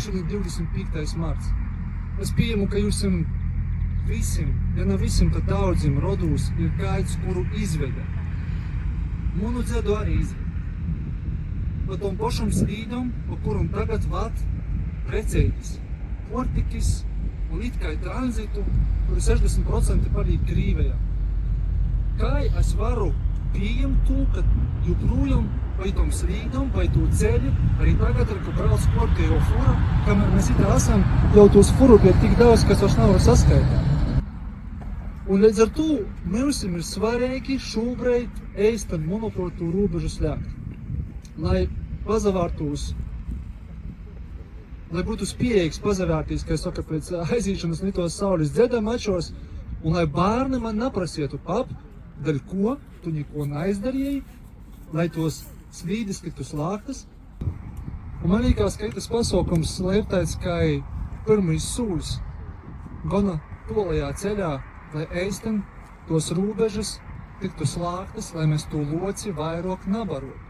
Šodien 25. marts. Es pieņemu, ka jūs visiem, ja ne visiem, tad daudziem rodūs ir gaids, kuru izveda. Munu dzedu arī izveda. Pa tom pašam slīdam, pa kuram tagad vad precētis, portikis un it kā tranzitu, kuri 60% palīk Krīvejā. Kā es varu pieņemt to, ka joprojām vai tom slīdam, vai to ceļu, arī tagad ir, ka brauc kortējo fura, kamēr mēs itā esam, jau tos furu ir tik daudz, kas vairs nav saskaitāt. Un līdz ar to mums ir svarīgi šobrīd eistam monopolitu robežu slēgt, lai pazavārtos, lai būtu spējīgs pazavērtīs, kā es saku, pēc aizīšanas nitos saules dzedam ačos, un lai bērni man naprasietu, pap, daļ ko tu neko neizdarīji, lai tos slīdis tiktu slēgtas. Un man liekas, ka tas pasaukums lieptais kā pirmais solis gana tolajā ceļā, lai eistam tos robežas tiktu slēgtas, lai mēs to loci vairāk nabarot.